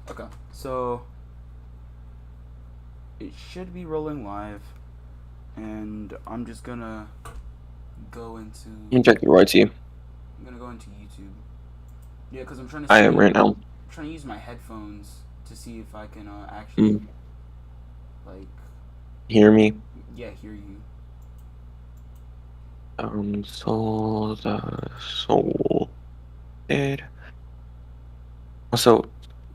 Okay, so it should be rolling live, and I'm just gonna go into. I'm checking right to you. I'm gonna go into YouTube. Yeah, because I'm trying to I am see. right now. I'm trying to use my headphones to see if I can actually Mm, like hear me. yeah hear you. So the soul dead. Also,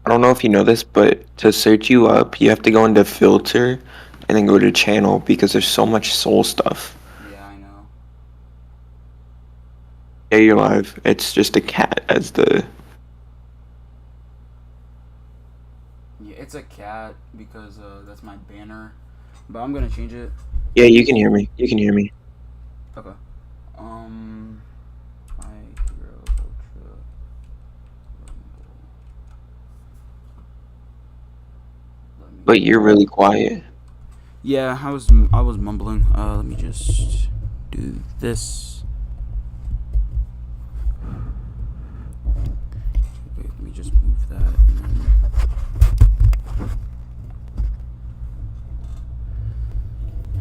I don't know if you know this, but to search you up, you have to go into filter and then go to channel because there's so much soul stuff. Yeah, I know. Yeah, you're live. It's just a cat as the. Yeah, it's a cat because that's my banner, but I'm gonna change it. Yeah, you can hear me. You can hear me. Okay. Um, my hero ultra. Let me. But you're really quiet. Yeah, I was mumbling. Let me just do this. Wait, let me just move that. And then,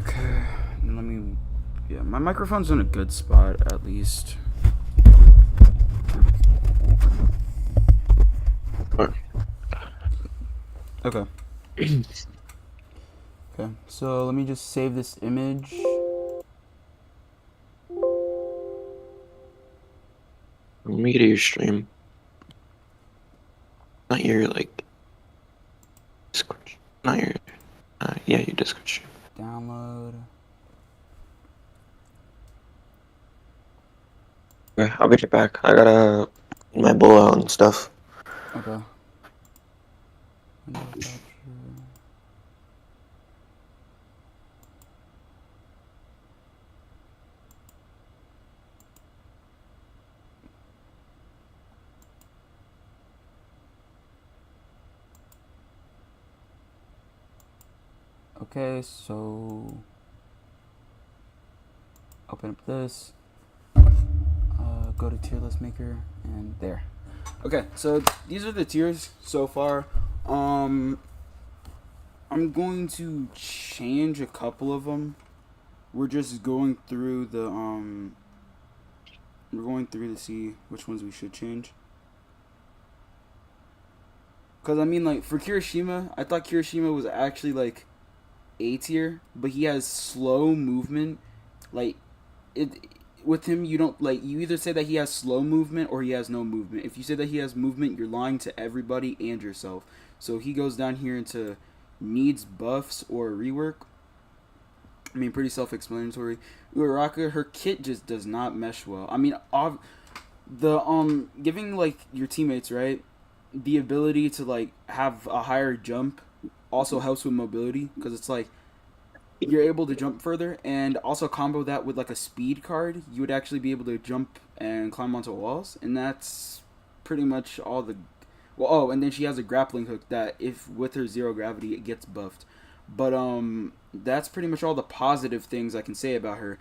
okay. And let me. Yeah, my microphone's in a good spot at least. Or- Okay. Okay. So let me just save this image. Let me get to your stream. Not your like Discord. Not your. Yeah, your Discord stream. Download. Okay, I'll get you back. I gotta clean my bowl out and stuff. Okay. Window capture. Okay, so open up this. Go to tier list maker and there. Okay, so these are the tiers so far. Um, I'm going to change a couple of them. We're just going through the we're going through to see which ones we should change. Cause I mean, like for Kirishima, I thought Kirishima was actually like A tier, but he has slow movement. Like it with him, you don't like you either say that he has slow movement or he has no movement. If you say that he has movement, you're lying to everybody and yourself. So he goes down here into needs buffs or rework. I mean, pretty self-explanatory. Uraraka, her kit just does not mesh well. I mean, the giving like your teammates right the ability to like have a higher jump also helps with mobility because it's like you're able to jump further and also combo that with like a speed card you would actually be able to jump and climb onto walls and that's pretty much all the well oh and then she has a grappling hook that if with her zero gravity it gets buffed but that's pretty much all the positive things I can say about her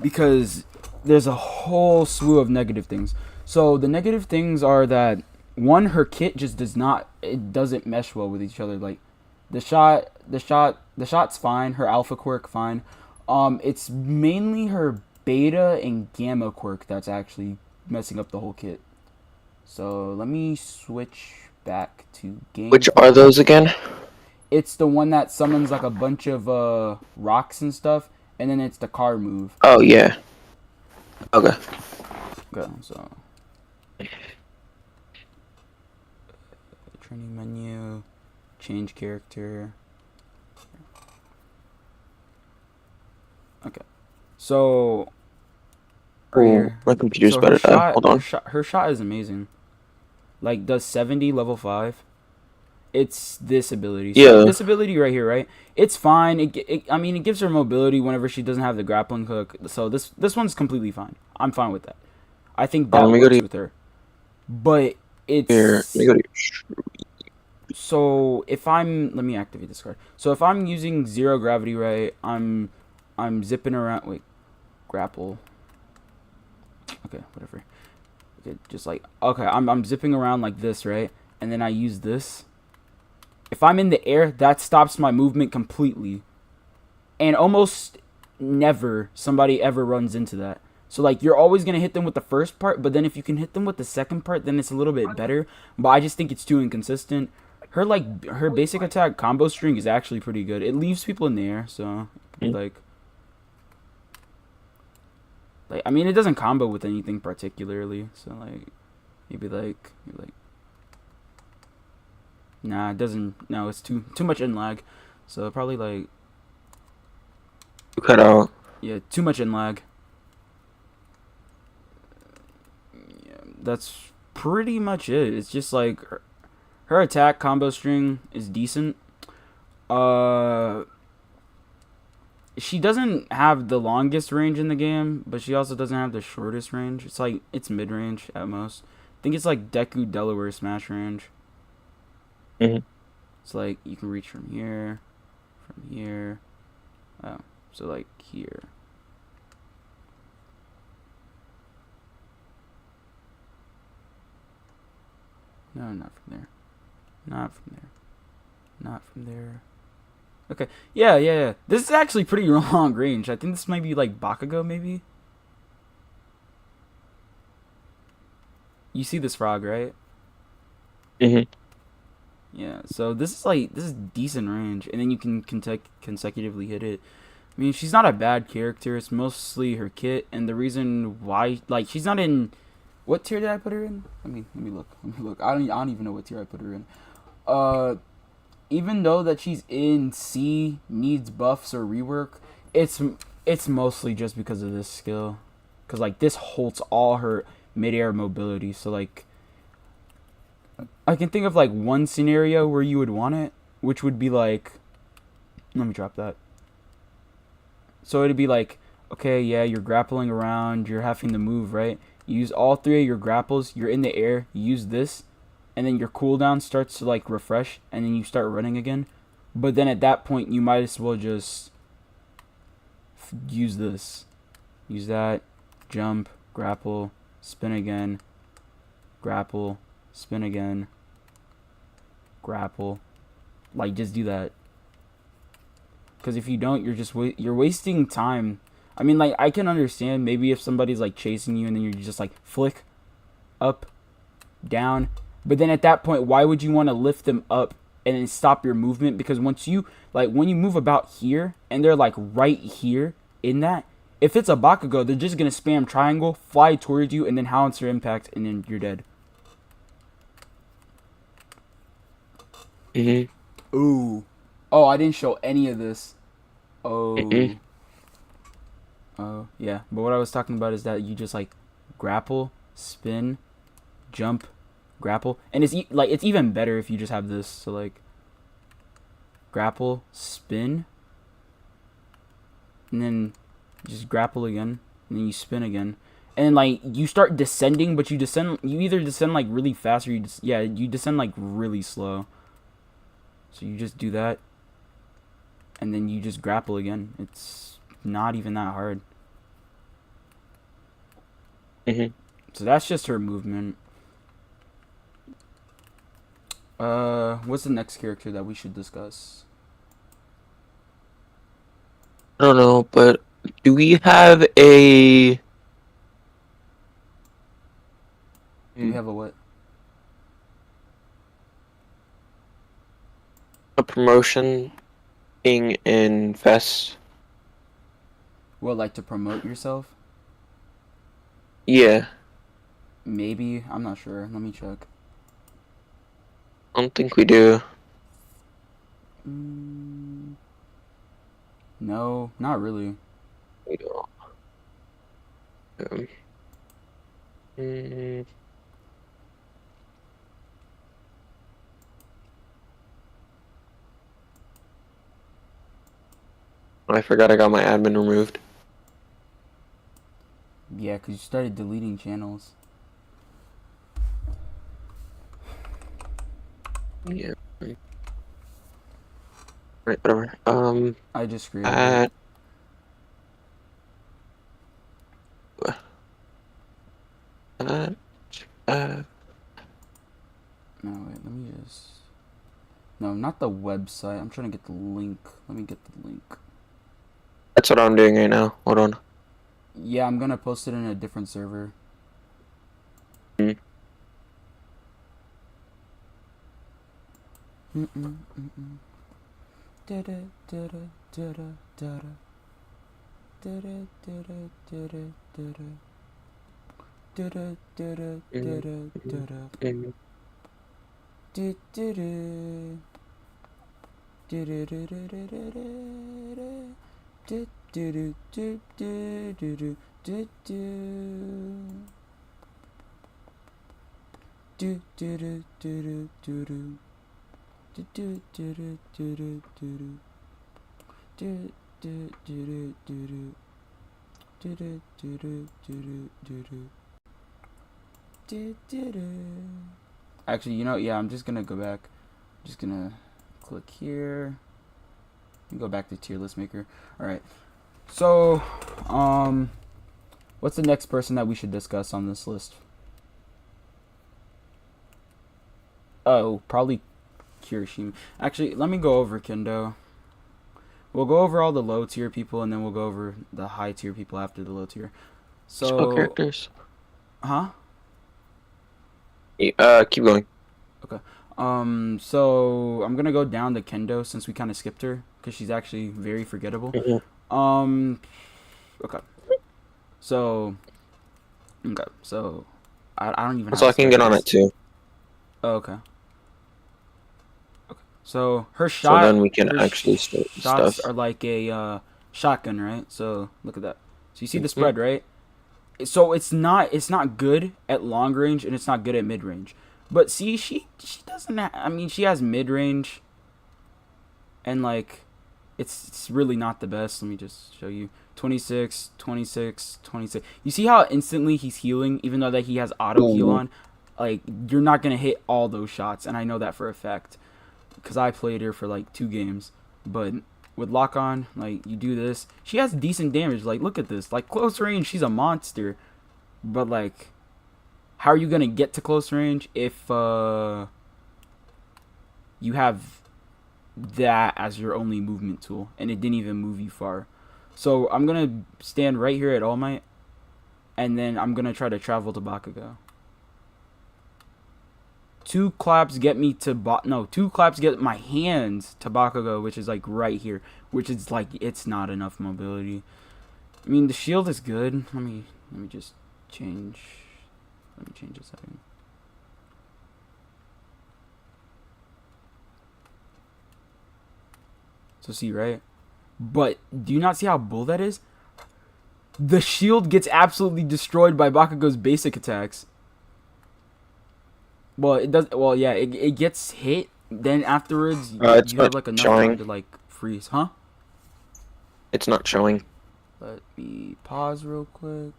because there's a whole slew of negative things. So the negative things are that one, her kit just does not it doesn't mesh well with each other. Like the shot's fine. Her alpha quirk fine. It's mainly her beta and gamma quirk that's actually messing up the whole kit. So let me switch back to Which are gameplay. those again? It's the one that summons like a bunch of rocks and stuff, and then it's the car move. Oh yeah. Okay. Okay, so training menu, change character. Okay, so right Oh, here. my computer's So about to die. Hold on. her shot is amazing. Like does 70 level 5. It's this ability. So Yeah. this ability right here, right? It's fine. I mean, it gives her mobility whenever she doesn't have the grappling hook. So this one's completely fine. I'm fine with that. I think Let that me go works to with her. But here. Let me it's go to so if I'm let me activate this card. So if I'm using zero gravity, right? I'm zipping around. Wait, grapple. Okay, whatever. Okay, just like okay, I'm zipping around like this, right? And then I use this. If I'm in the air, that stops my movement completely. And almost never somebody ever runs into that. So like you're always gonna hit them with the first part, but then if you can hit them with the second part, then it's a little bit better. But I just think it's too inconsistent. Her basic attack combo string is actually pretty good. It leaves people in the air, so it could be like I mean it doesn't combo with anything particularly, so like maybe like nah it doesn't no it's too much in lag, so probably like You cut out. yeah too much in lag. Yeah, that's pretty much it. It's just like her attack combo string is decent. Uh, she doesn't have the longest range in the game, but she also doesn't have the shortest range. It's like it's mid range at most. I think it's like Deku Delaware Smash range. Mm-hmm. It's like you can reach from here, from here. Oh, so like here. No, not from there. Not from there. Not from there. Okay. Yeah. This is actually pretty long range. I think this might be like Bakugo, maybe? You see this frog, right? Mm-hmm. Yeah. So this is decent range, and then you can consecutively hit it. I mean, she's not a bad character. It's mostly her kit, and the reason why, like, she's not in. What tier did I put her in? Let me look. I don't even know what tier I put her in. Even though that she's in C, needs buffs or rework, it's mostly just because of this skill, because like this holds all her mid-air mobility. So like, I can think of like one scenario where you would want it, which would be like, let me drop that. So it'd be like, okay, yeah, you're grappling around, you're having to move, right? You use all three of your grapples, you're in the air, you use this, and then your cooldown starts to like refresh, and then you start running again. But then at that point, you might as well just use this. Use that, jump, grapple, spin again, grapple, spin again, grapple. Like, just do that. Because if you don't, you're wasting time. I mean, like, I can understand maybe if somebody's like chasing you and then you're just like flick, up, down. But then at that point, why would you want to lift them up and then stop your movement? Because once you like when you move about here and they're like right here in that, if it's a Bakugo, they're just gonna spam triangle, fly towards you, and then Howitzer impact, and then you're dead. Mm-hmm. Ooh. Oh, I didn't show any of this. Oh. Mm-hmm. Oh, yeah. But what I was talking about is that you just like grapple, spin, jump, grapple, and it's even better if you just have this. So like grapple, spin, and then just grapple again, and then you spin again, and then like you start descending, but you either descend like really fast or you descend like really slow. So you just do that, and then you just grapple again. It's not even that hard. Mm-hmm. So that's just her movement. What's the next character that we should discuss? I don't know, but do we have a? Do we have a what? A promotion thing in Fest? Well, like to promote yourself? Yeah. Maybe. I'm not sure. Let me check. I don't think we do. No, not really. We don't. Mm, I forgot I got my admin removed. Yeah, because you started deleting channels. Yeah. Right, whatever. I just created it. Uh, No, wait, let me just... No, not the website. I'm trying to get the link. Let me get the link. That's what I'm doing right now. Hold on. Yeah, I'm gonna post it in a different server. Mm. Mm-mm, mm-mm. Da-da, da-da, da-da, da-da. Da-da, da-da, da-da, da-da. Da-da, da-da, Mm, da-da, mm, da-da. mm. Du-du-du. Du-du-du-du-du-du-du-du. Du-du-du-du-du-du-du-du. Du-du-du-du-du-du-du. Du-du-du-du-du-du-du. Du-du-du-du-du-du. Du-du-du-du-du-du-du. Du-du-du. Actually, yeah, I'm just gonna go back. Just gonna click here and go back to tier list maker. All right. So, what's the next person that we should discuss on this list? Oh, probably Kirishima. Actually, let me go over Kendo. We'll go over all the low tier people, and then we'll go over the high tier people after the low tier. Spell So, characters. huh? Keep going. Okay. So I'm gonna go down to Kendo since we kind of skipped her because she's actually very forgettable. Mhm. Um. Okay. So. Okay. So. I don't even have So a I can get special on it list. too. Oh, okay. Okay. So her So shot, then we can actually start the shots stuff. are like a shotgun, right? So look at that. So you see the Mhm. spread, right? So it's not good at long range and it's not good at mid range. But see, she doesn't. I mean, she has mid range and like it's really not the best. Let me just show you. 26, 26, 26. You see how instantly he's healing even though that he has auto heal Mhm. on? Like you're not going to hit all those shots and I know that for a fact cuz I played her for like 2 games. But with lock on, like you do this, she has decent damage. Like look at this. Like close range, she's a monster. But like how are you going to get to close range if you have that as your only movement tool, and it didn't even move you far. So I'm gonna stand right here at All Might, and then I'm gonna try to travel to Bakugo. Two claps get me to two claps get my hands to Bakugo, which is like right here, which is like it's not enough mobility. I mean the shield is good. Let me just change. Let me change a second. So see right, but do you not see how bull that is? The shield gets absolutely destroyed by Bakugo's basic attacks. Well, it does. Well, yeah, it gets hit. Then afterwards, It's you have not like enough time showing. to like freeze, huh? It's not showing. Let me pause real quick.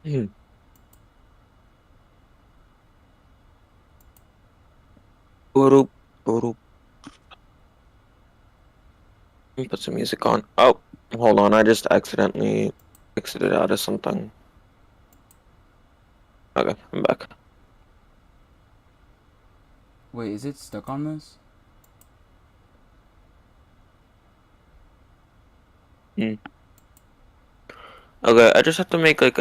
Mhm. Boop, boop. Let me put some music on. Oh, hold on. I just accidentally exited out of something. Okay, I'm back. Wait, is it stuck on this? Mm. Okay, I just have to make like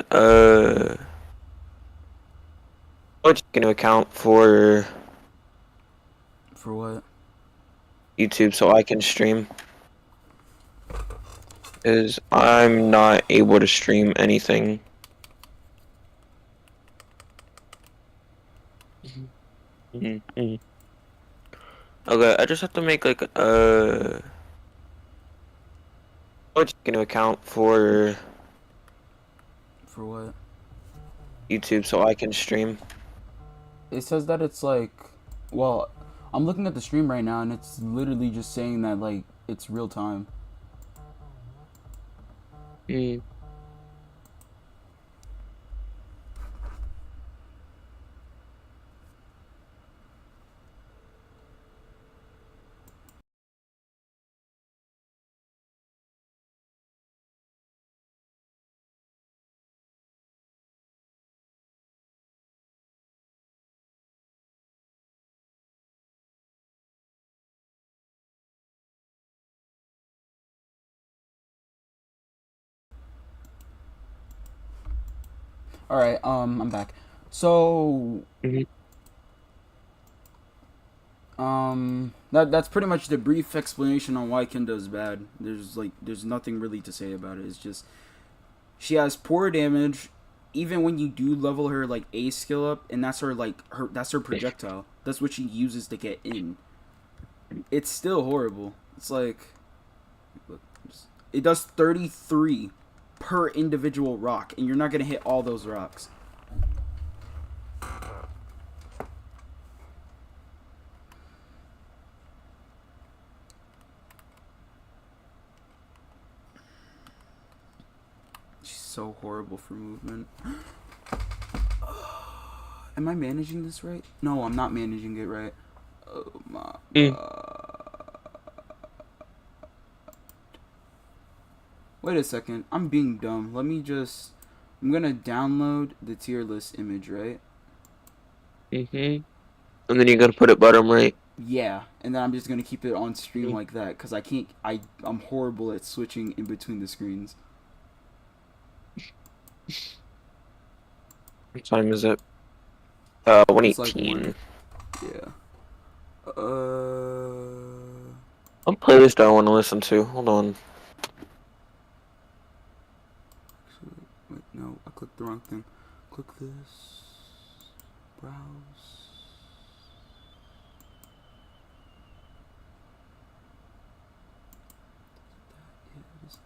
take into account for For what? YouTube so I can stream. Is I'm not able to stream anything. Mhm. Okay, I just have to make like take into account for For what? YouTube so I can stream. It says that it's like, well, I'm looking at the stream right now, and it's literally just saying that like it's real time. Mm. All right. I'm back. So Mhm. that's pretty much the brief explanation on why Kendo's bad. There's nothing really to say about it. It's just she has poor damage, even when you do level her like A skill up, and that's her projectile. That's what she uses to get in. It's still horrible. It's like it does 33 per individual rock, and you're not gonna hit all those rocks. She's so horrible for movement. Am I managing this right? No, I'm not managing it right. Oh my Mm. god. Wait a second. I'm being dumb. Let me just. I'm gonna download the tier list image, right? Mhm. And then you're gonna put it bottom right. Yeah, and then I'm just gonna keep it on stream Mm. like that because I can't. I'm horrible at switching in between the screens. What time is it? It's like one. 1:18. Yeah. What playlist do I want to listen to? Hold on. Wait, no, I clicked the wrong thing. Click this. Browse. Yeah, it is.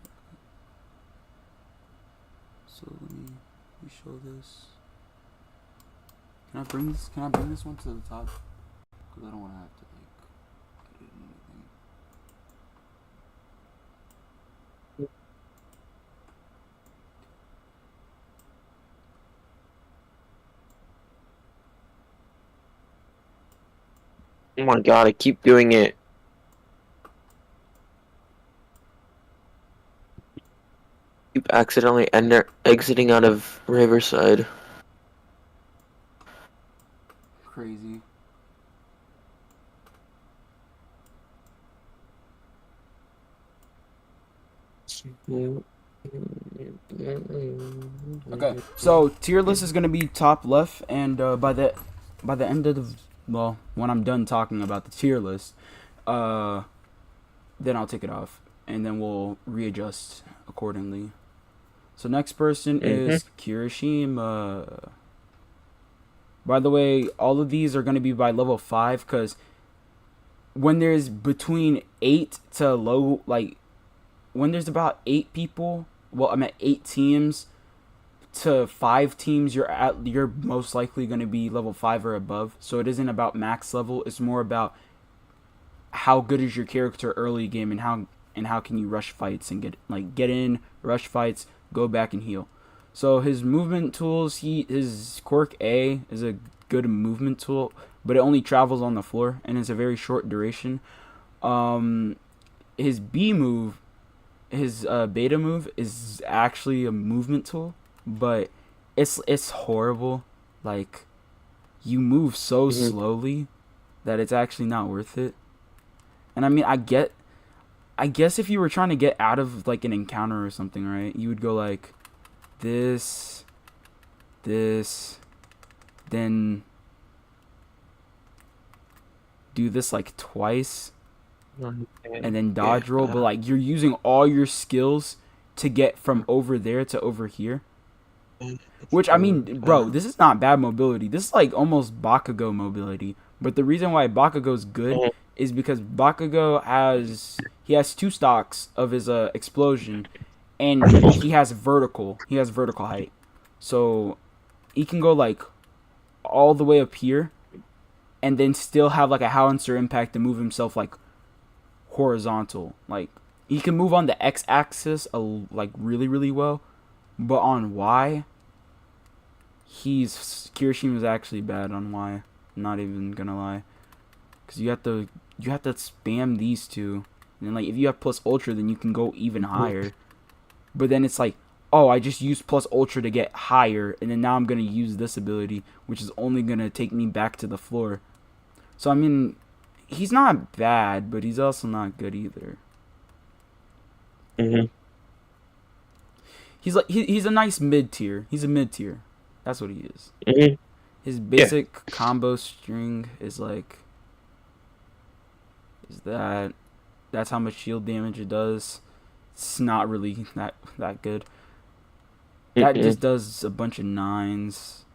So let me show this. Can I bring this? Can I bring this one to the top? Because I don't want to have to like edit anything. Oh my god, I keep doing it. Keep accidentally exiting out of Riverside. Crazy. Okay, so tier list is gonna be top left, and by the end of the when I'm done talking about the tier list, uh, then I'll take it off, and then we'll readjust accordingly. So next person Mhm. is Kirishima. By the way, all of these are gonna be by level 5, because when there's between 8 to low, like when there's about 8 people, well, I'm at 8 teams to 5 teams, you're most likely going to be level 5 or above. So it isn't about max level, it's more about how good is your character early game, and how can you rush fights and get in, rush fights, go back and heal. So his movement tools, his quirk A is a good movement tool, but it only travels on the floor and it's a very short duration. Um his B move, his beta move is actually a movement tool, but it's horrible. Like, you move so Mhm. slowly that it's actually not worth it. And I mean, I guess if you were trying to get out of like an encounter or something, right? You would go like this, this, then do this like twice, and then Yeah. dodge roll. But like, you're using all your skills to get from over there to over here. Which, I mean, bro, this is not bad mobility. This is like almost Bakugo mobility. But the reason why Bakugo's good is because Bakugo has 2 stocks of his explosion, and he has vertical. He has vertical height, so he can go like all the way up here, and then still have like a howitzer impact to move himself like horizontal. Like, he can move on the X axis like really well, but on Y, Kirishima's actually bad on Y. I'm not even gonna lie, because you have to spam these two, and then like if you have plus ultra, then you can go even higher. But then it's like, oh, I just used plus ultra to get higher, and then now I'm gonna use this ability, which is only gonna take me back to the floor. So I mean, he's not bad, but he's also not good either. Mhm. He's a nice mid tier. He's a mid tier. That's what he is. Hmm. His Yeah. basic combo string is like is that that's how much shield damage it does. It's not really that good. That Mm-mm. just does a bunch of nines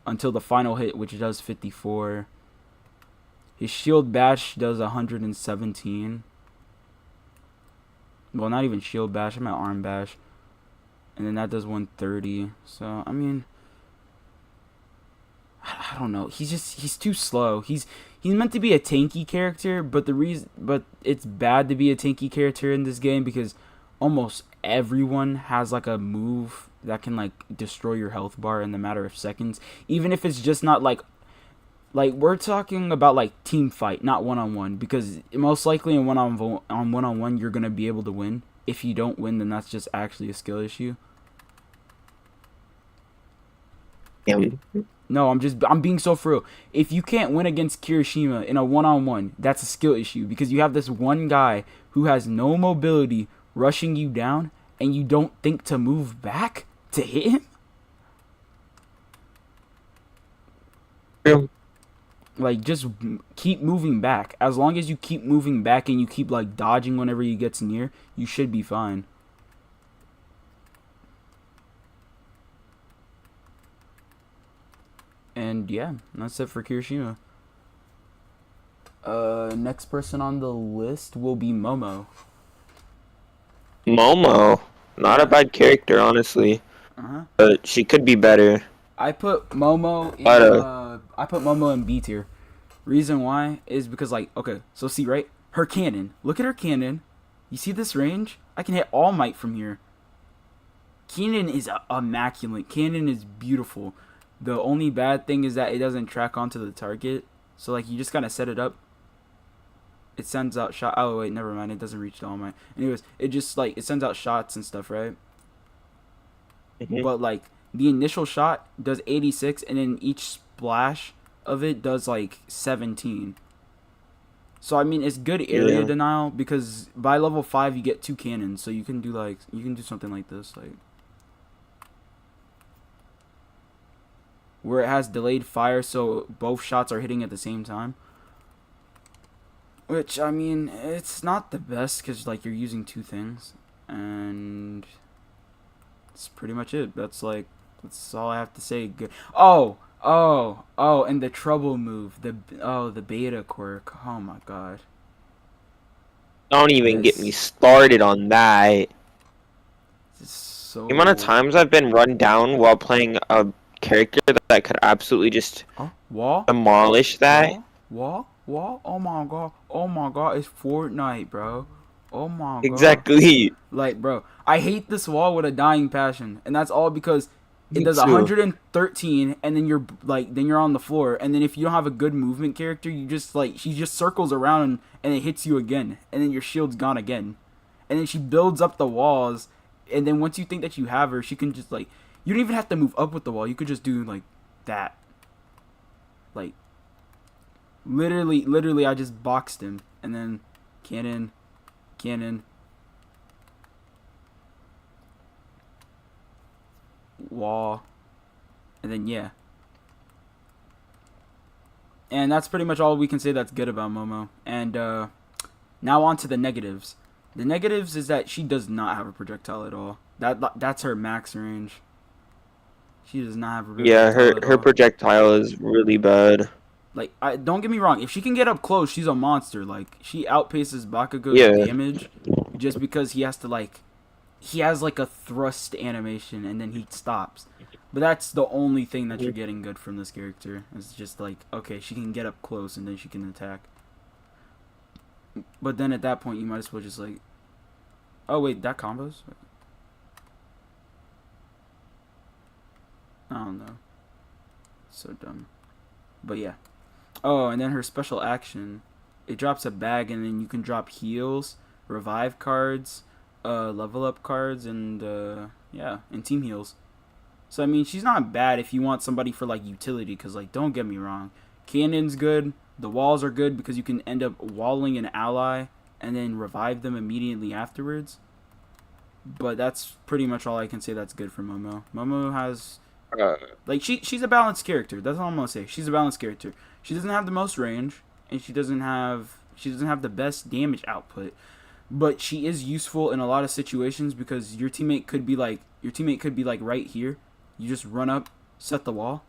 until the final hit, which does 54. His shield bash does 117. Well, not even shield bash. I'm at arm bash, and then that does 130. So I mean, I don't know. He's too slow. He's meant to be a tanky character, but it's bad to be a tanky character in this game because almost everyone has like a move that can like destroy your health bar in the matter of seconds. Even if it's just not like we're talking about like team fight, not one on one, because most likely in one on one you're gonna be able to win. If you don't win, then that's just actually a skill issue. Yeah. No, I'm being so for real. If you can't win against Kirishima in a one-on-one, that's a skill issue because you have this one guy who has no mobility rushing you down and you don't think to move back to hit him? True. Like just keep moving back. As long as you keep moving back and you keep like dodging whenever he gets near, you should be fine. And yeah, that's it for Kirishima. Next person on the list will be Momo. Momo, not a Yeah. bad character, honestly, Uh-huh. but she could be better. But I put Momo in B tier. Reason why is because like okay, so see right, her cannon. Look at her cannon. You see this range? I can hit All Might from here. Cannon is immaculate. Cannon is beautiful. The only bad thing is that it doesn't track onto the target. So like you just gotta set it up. It sends out shot. Oh wait, never mind. It doesn't reach the All Might. Anyways, it just like it sends out shots and stuff, right? Mhm. But like the initial shot does 86, and then each splash of it does like 17. So I mean, it's good area Yeah. denial because by level 5 you get 2 cannons, so you can do something like this, like where it has delayed fire, so both shots are hitting at the same time. Which I mean, it's not the best because like you're using 2 things, and that's pretty much it. That's all I have to say. Good. Oh, and the trouble move, the beta quirk. Oh my god, Don't even get me this started on that. is The amount of so. times I've been run down while playing a character that could absolutely just Oh, wall, demolish that. wall. Oh my god, it's Fortnite, bro. Oh my god. Exactly. Like, bro, I hate this wall with a dying passion, and that's all because it Me does too. 113, and then you're on the floor, and then if you don't have a good movement character, you just like she just circles around and it hits you again, and then your shield's gone again, and then she builds up the walls, and then once you think that you have her, she can just like you don't even have to move up with the wall, you could just do like that, like literally, I just boxed him, and then cannon, wall, and then yeah. And that's pretty much all we can say that's good about Momo. And now on to the negatives. The negatives is that she does not have a projectile at all. That's her max range. She does not have a Yeah, projectile at her all. projectile is really bad. Like, don't get me wrong. If she can get up close, she's a monster. Like, she outpaces Bakugo's Yeah. damage just because he has like a thrust animation and then he stops. But that's the only thing that you're getting good from this character. It's just like, okay, she can get up close and then she can attack. But then at that point, you might as well just like, oh wait, that combos? I don't know. So dumb. But yeah. Oh, and then her special action, it drops a bag and then you can drop heals, revive cards, level up cards, and yeah, and team heals. So I mean, she's not bad if you want somebody for like utility. Cause like, don't get me wrong, cannon's good. The walls are good because you can end up walling an ally and then revive them immediately afterwards. But that's pretty much all I can say that's good for Momo. Momo has Uh, Like she's a balanced character. That's all I'm gonna say. She's a balanced character. She doesn't have the most range, and she doesn't have the best damage output. But she is useful in a lot of situations because your teammate could be like right here. You just run up, set the wall.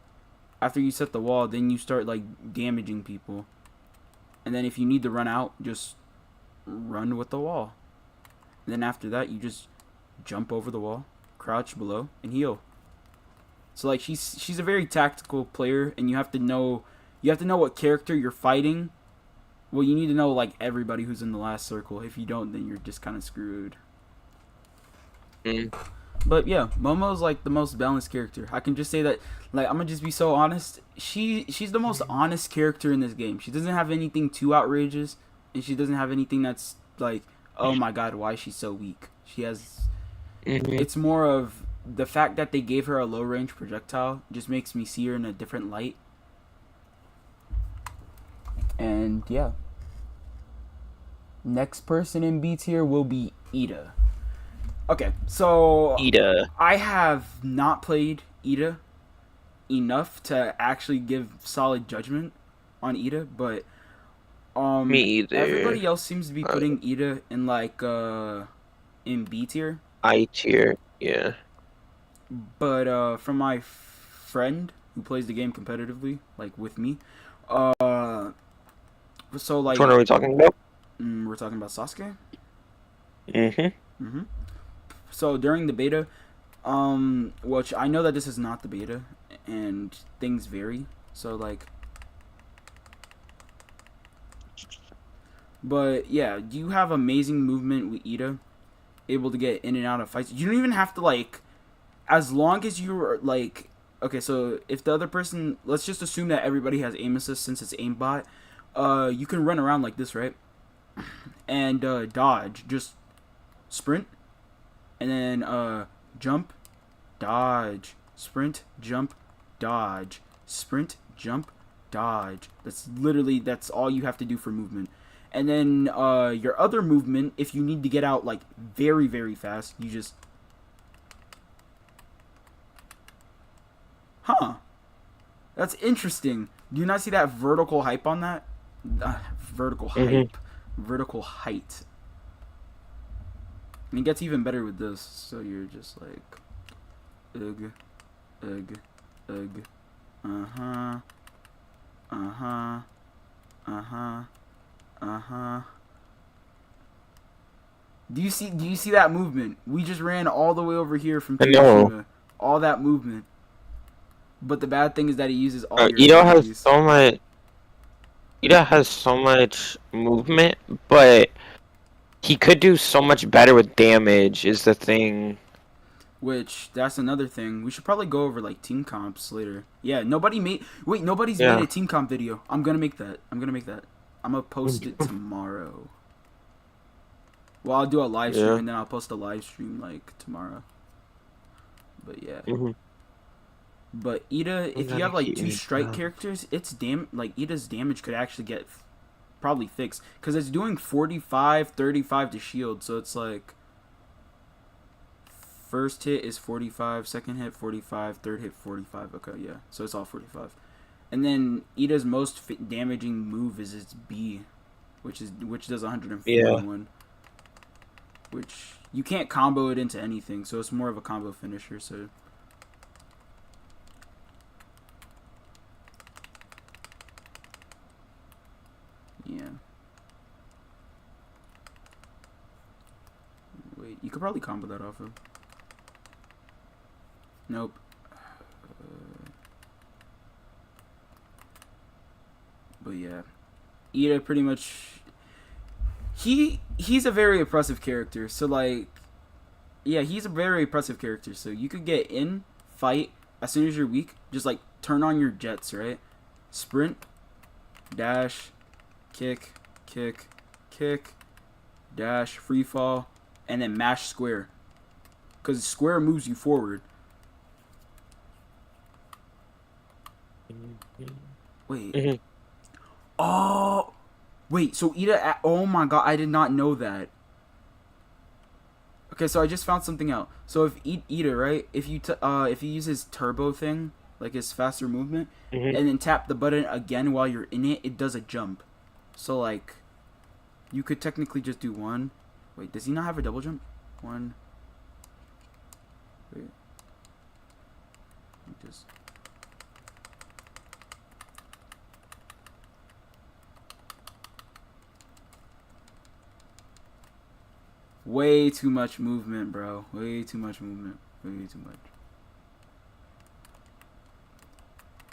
After you set the wall, then you start like damaging people. And then if you need to run out, just run with the wall. And then after that, you just jump over the wall, crouch below, and heal. So like she's a very tactical player, and you have to know what character you're fighting. Well, you need to know like everybody who's in the last circle. If you don't, then you're just kind of screwed. mm, But yeah, Momo's like the most balanced character. I can just say that. Like I'm gonna just be so honest. She's the most honest character in this game. She doesn't have anything too outrageous, and she doesn't have anything that's like, oh my god, why is she so weak? She has. mhm. It's more of the fact that they gave her a low range projectile just makes me see her in a different light. And yeah, next person in B tier will be Ida. Okay, so Ida. I have not played Ida enough to actually give solid judgment on Ida, but Me either. everybody else seems to be Uh, putting Ida in like in B tier. I tier. Yeah. But from my friend who plays the game competitively, like with me, so Which like one are we talking about? we're talking about Sasuke. Mm-hmm. hmm So during the beta, which I know that this is not the beta, and things vary. So like, but yeah, you have amazing movement with Ida, able to get in and out of fights. You don't even have to like, as long as you're like, okay. So if the other person, let's just assume that everybody has aim assist since it's aimbot. You can run around like this, right? And dodge, just sprint, and then jump, dodge, sprint, jump, dodge, sprint, jump, dodge. That's all you have to do for movement. And then your other movement, if you need to get out like very very fast, you just huh. That's interesting. Do you not see that vertical hype on that? Vertical Mm-hmm. hype, vertical height. And it gets even better with this. So you're just like, ugh, ugh, ugh, uh huh, uh huh, uh huh, uh huh. Do you see that movement? We just ran all the way over here from I know. Kirishima. All that movement. But the bad thing is that he uses all your Ida has abilities. so much. Ida has so much movement, but he could do so much better with damage. Is the thing. Which that's another thing. We should probably go over like team comps later. Yeah, nobody's made Yeah. a team comp video. I'm gonna make that. I'm gonna post it tomorrow. Well, I'll do a live stream Yeah. and then I'll post a live stream like tomorrow. But yeah. Mm-hmm. But Ida, You if you gotta have like keep two me strike down. characters, like Ida's damage could actually get probably fixed because it's doing 45, 35 to shield. So it's like first hit is 45, second hit 45, third hit 45. Okay, yeah. So it's all 45. And then Ida's most damaging move is its B, which does Yeah. 141, which you can't combo it into anything, so it's more of a combo finisher. So yeah. Wait, you could probably combo that off of. Nope. But yeah, Ida pretty much he's a very oppressive character. So like, yeah, he's a very oppressive character. So you could get in fight as soon as you're weak. Just like turn on your jets, right? Sprint, dash, kick, kick, kick, dash, free fall, and then mash square. Cause square moves you forward. Wait. Mhm. Oh, wait. So Ida. Oh my god, I did not know that. Okay, so I just found something out. So if Eater, right? If you use his turbo thing, like his faster movement, Hmm. and then tap the button again while you're in it, it does a jump. So like you could technically just do one. Wait, does he not have a double jump? One. Wait. Just way too much movement, bro. Way too much movement. Way too much.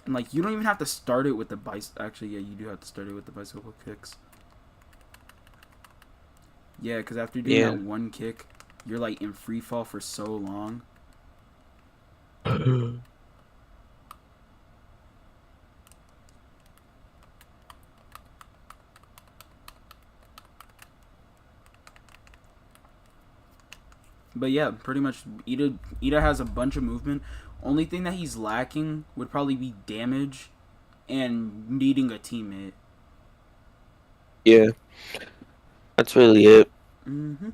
And like you don't even have to start it with the bicycle. Actually, yeah, you do have to start it with the bicycle kicks. Yeah, because after doing Yeah. that one kick, you're like in free fall for so long. But yeah, pretty much Ida has a bunch of movement. Only thing that he's lacking would probably be damage and needing a teammate. Yeah, that's really it. Mm-hmm.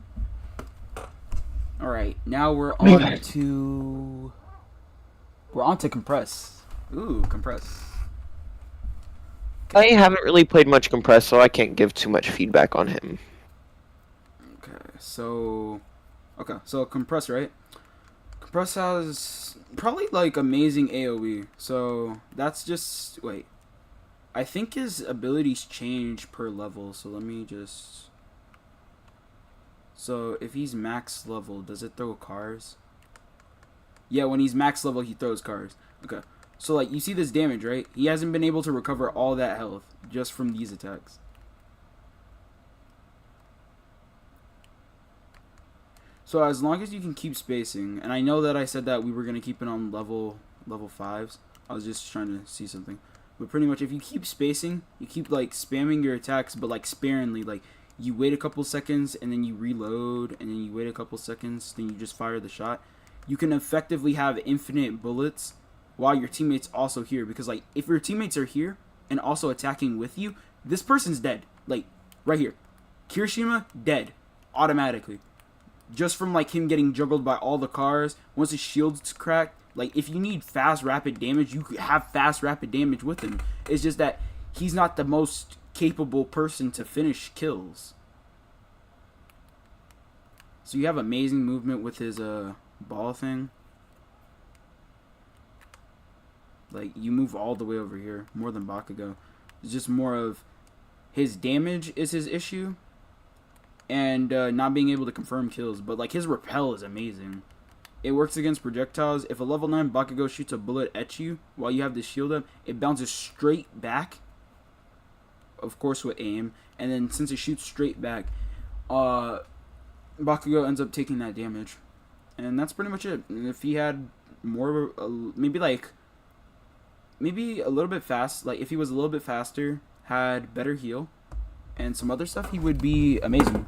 All right, now we're on to compress. Ooh, compress. I Okay. haven't really played much Compress, so I can't give too much feedback on him. Okay, so compress, right? Compress has probably like amazing AoE. So that's just wait. I think his abilities change per level. So let me just. So if he's max level, does it throw cars? Yeah, when he's max level, he throws cars. Okay. So like you see this damage, right? He hasn't been able to recover all that health just from these attacks. So as long as you can keep spacing, and I know that I said that we were gonna keep it on level fives. I was just trying to see something. But pretty much if you keep spacing, you keep like spamming your attacks but like sparingly, like you wait a couple seconds and then you reload and then you wait a couple seconds, then you just fire the shot. You can effectively have infinite bullets while your teammates also here because like if your teammates are here and also attacking with you, this person's dead. Like right here. Kirishima dead automatically just from like him getting juggled by all the cars. Once his shield's cracked, like if you need fast rapid damage, you could have fast rapid damage with him. It's just that he's not the most capable person to finish kills. So you have amazing movement with his ball thing. Like you move all the way over here, more than Bakugo. It's just more of his damage is his issue, and not being able to confirm kills. But like his repel is amazing. It works against projectiles. If a level 9 Bakugo shoots a bullet at you while you have the shield up, it bounces straight back. Of course, with aim. And then since it shoots straight back, uh, Bakugo ends up taking that damage. And that's pretty much it. And if he had more, maybe a little bit fast, like if he was a little bit faster, had better heal, and some other stuff, he would be amazing.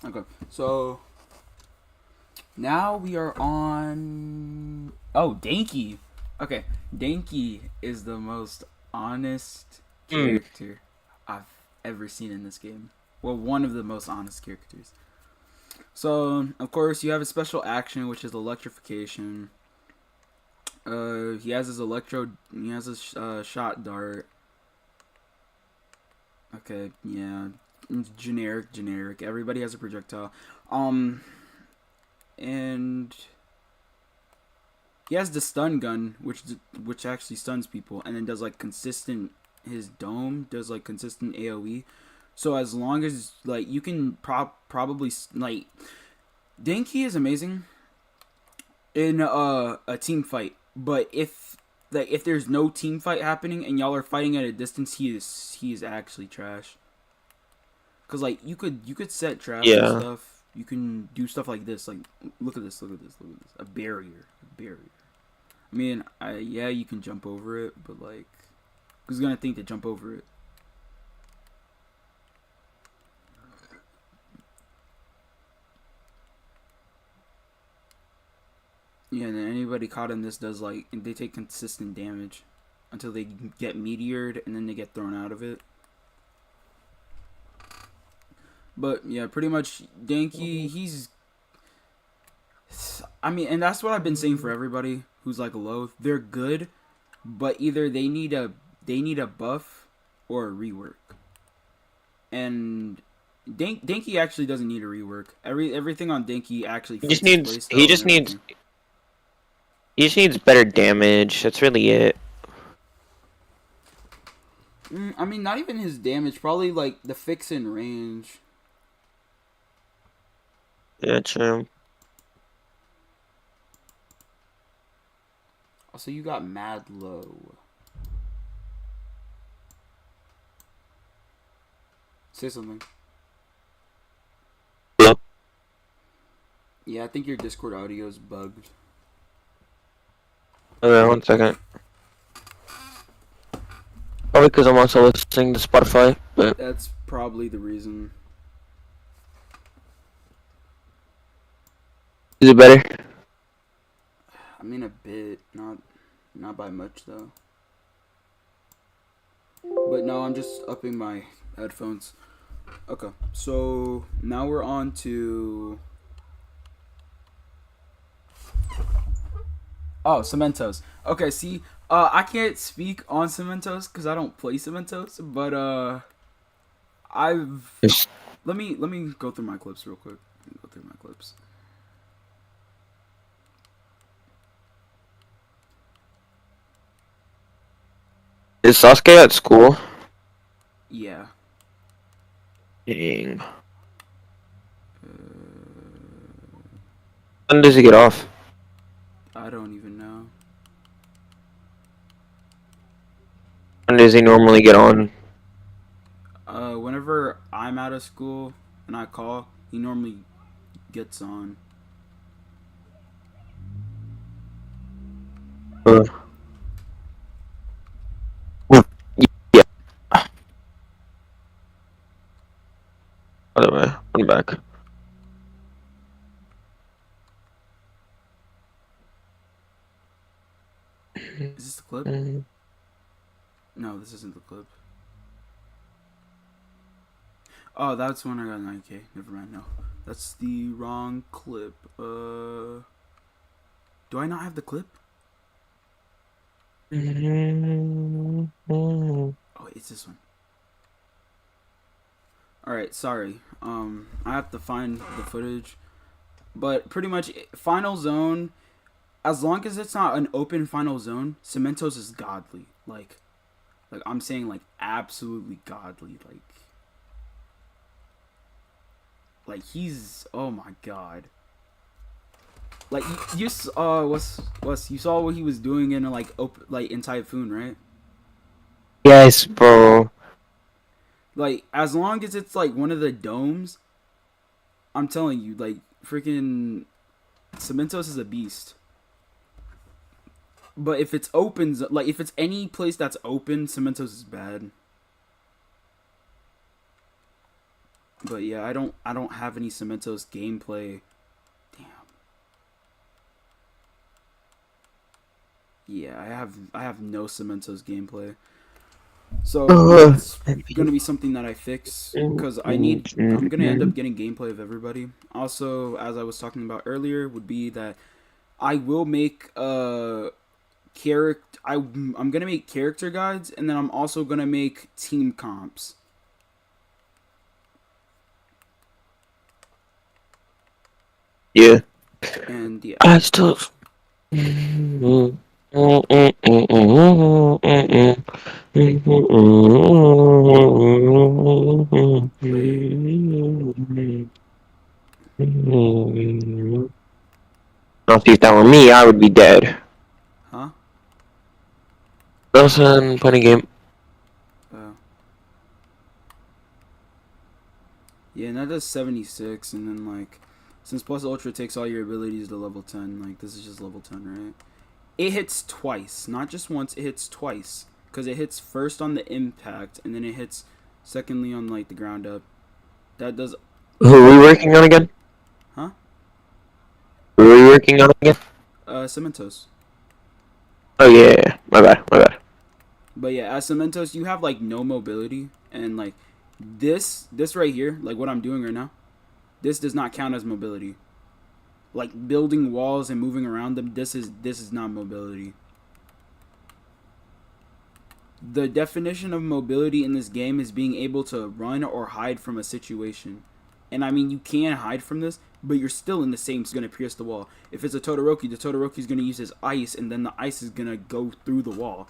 Okay, so now we are on. Oh, Danky. Okay, Danky is the most honest Mm. character I've ever seen in this game. Well, one of the most honest characters. So, of course, you have a special action, which is electrification. He has his electro. He has his shot dart. Okay, yeah, it's generic. Everybody has a projectile. Um, and he has the stun gun, which actually stuns people, and then does like consistent. His dome does like consistent AOE. So as long as like you can probably like Denki is amazing in a team fight, but if there's no team fight happening and y'all are fighting at a distance, he is actually trash. Cause like you could set traps and Yeah. stuff. You can do stuff like this. Like look at this, look at this, look at this. A barrier. I mean, yeah, you can jump over it, but like, who's gonna think to jump over it? Yeah, and then anybody caught in this does like they take consistent damage until they get meteored and then they get thrown out of it. But yeah, pretty much Danky, he's I mean, and that's what I've been saying for everybody who's like low. They're good, but either they need a buff or a rework. And Danky actually doesn't need a rework. Everything on Danky actually He just fits his needs. He playstyle and just needs. everything. He just needs better damage. That's really it. I mean, not even his damage. Probably like the fix in range. Yeah, true. Also, you got mad low. Say something. Hello? Yeah, I think your Discord audio is bugged. Okay, 1 second. Probably because I'm also listening to Spotify, but That's probably the reason. is it better? I mean, a bit, not by much though. But no, I'm just upping my headphones. Okay, so now we're on to Cementos. Okay, see, I can't speak on Cementos because I don't play Cementos, but I've Yes. let me go through my clips real quick. Let me go through my clips. Is Sasuke at school? Yeah. Dang. When does he get off? I don't even know. When does he normally get on? Whenever I'm out of school and I call, he normally gets on. Uh, yeah. By the way, I'm back. Is this the clip? No, this isn't the clip. Oh, that's when I got 9K. Never mind. No, that's the wrong clip. Do I not have the clip? Oh, it's this one. All right, sorry. I have to find the footage, but pretty much final zone. As long as it's not an open final zone, Cementos is godly. Like I'm saying, like absolutely godly. Like he's oh my god. Like you what's you saw what he was doing in like in Typhoon, right? Yes, bro. Like as long as it's like one of the domes, I'm telling you, like freaking Cementos is a beast. But if it's open, like if it's any place that's open, Cementos is bad. But yeah, I don't have any Cementos gameplay. Damn. Yeah, I have no Cementos gameplay. So that's gonna be something that I fix because I'm gonna end up getting gameplay of everybody. Also, as I was talking about earlier, would be that I will make character. I'm gonna make character guides, and then I'm also gonna make team comps. Yeah. And yeah, I still. wait, Now, if that were me, I would be dead. huh? Wilson, playing a game. Uh, yeah, and that does 76, and then like, since plus ultra takes all your abilities to level 10, like this is just level 10, right? It hits twice, not just once. It hits twice because it hits first on the impact, and then it hits secondly on like the ground up. That does Who are we working on again? Huh? Who are we working on again? Cementos. Oh yeah. My bad. My bad. But yeah, as Cementos, you have like no mobility, and like this right here, like what I'm doing right now, this does not count as mobility. Like building walls and moving around them, this is not mobility. The definition of mobility in this game is being able to run or hide from a situation. And I mean, you can hide from this, but you're still in the same. It's going to pierce the wall. If it's a Todoroki, the Todoroki is going to use his ice, and then the ice is going to go through the wall.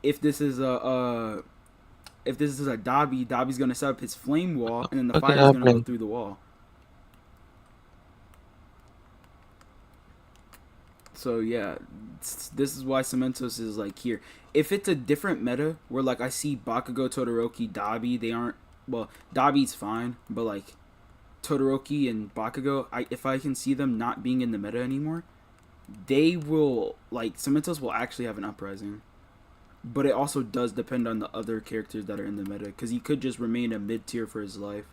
If this is a Dabi, Dabi's going to set up his flame wall, and then the What is fire is going to go happening? through the wall. So yeah, this is why Cementos is like here. If it's a different meta where like I see Bakugo, Todoroki, Dabi, they aren't well. Dabi's fine, but like Todoroki and Bakugo, if I can see them not being in the meta anymore, they will like Cementos will actually have an uprising. But it also does depend on the other characters that are in the meta because he could just remain a mid tier for his life.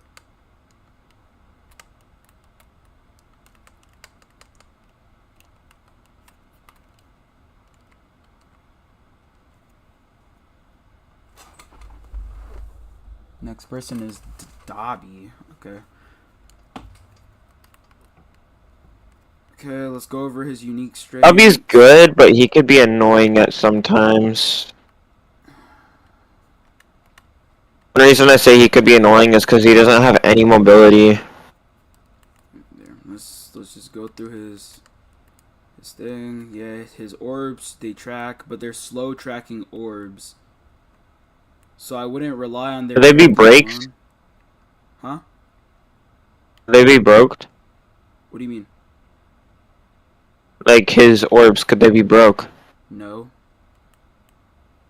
Next person is Dabi. Okay. Okay, let's go over his unique Bobby's strengths. good, but he could be annoying at sometimes. The reason I say he could be annoying is because he doesn't have any mobility. There, let's just go through his thing. Yeah, his orbs they track, but they're slow tracking orbs. So I wouldn't rely on their Could they be tracking breaks? alone. Huh? Could they be broke? What do you mean? Like his orbs, could they be broke? No.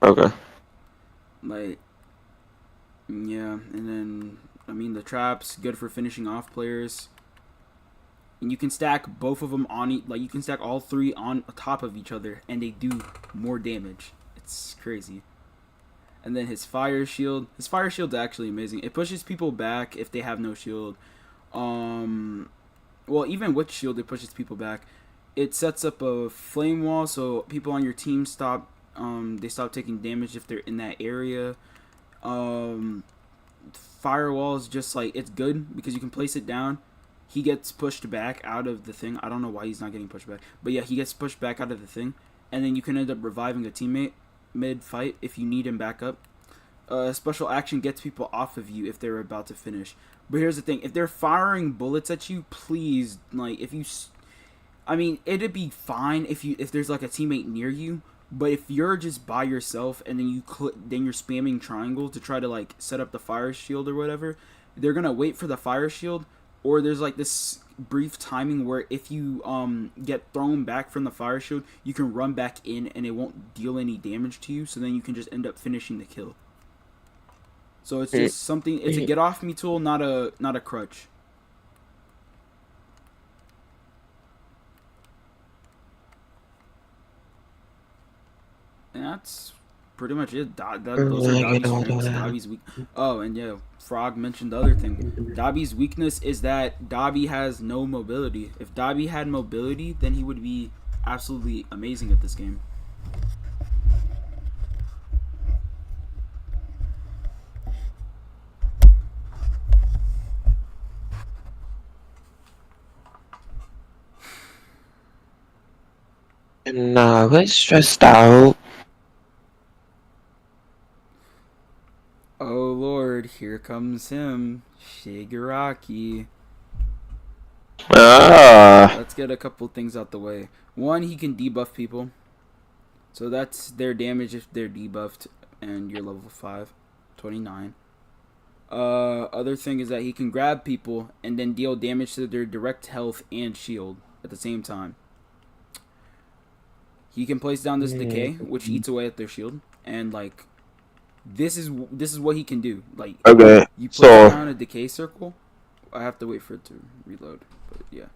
Okay. Like yeah, and then I mean the traps good for finishing off players. And you can stack both of them on like you can stack all three on top of each other and they do more damage. It's crazy. And then his fire shield. His fire shield's actually amazing. It pushes people back if they have no shield. Um well, even with shield it pushes people back. It sets up a flame wall so people on your team they stop taking damage if they're in that area. Um Firewall is just like it's good because you can place it down. He gets pushed back out of the thing. I don't know why he's not getting pushed back, but yeah, he gets pushed back out of the thing, and then you can end up reviving a teammate mid fight if you need him back up. Special action gets people off of you if they're about to finish. But here's the thing: if they're firing bullets at you, please, like, if you, I mean, it'd be fine if there's like a teammate near you. But if you're just by yourself and then then you're spamming triangle to try to like set up the fire shield or whatever, they're gonna wait for the fire shield, or there's like this brief timing where if you get thrown back from the fire shield, you can run back in and it won't deal any damage to you. So then you can just end up finishing the kill. So it's just something. It's a get off me tool, not a crutch. And that's pretty much it. Those are Dobby's strengths. Dobby's weak. Oh, and yeah, Frog mentioned the other thing. Dobby's weakness is that Dobby has no mobility. If Dobby had mobility, then he would be absolutely amazing at this game. And I was stressed out. Oh Lord, here comes him, Shigaraki. Ah. Let's get a couple things out the way. One, he can debuff people. So that's their damage if they're debuffed and you're level 5. 29. Other thing is that he can grab people and then deal damage to their direct health and shield at the same time. He can place down this decay, which eats away at their shield, and like this is what he can do. Like Okay. you place So. down a decay circle. I have to wait for it to reload, but yeah.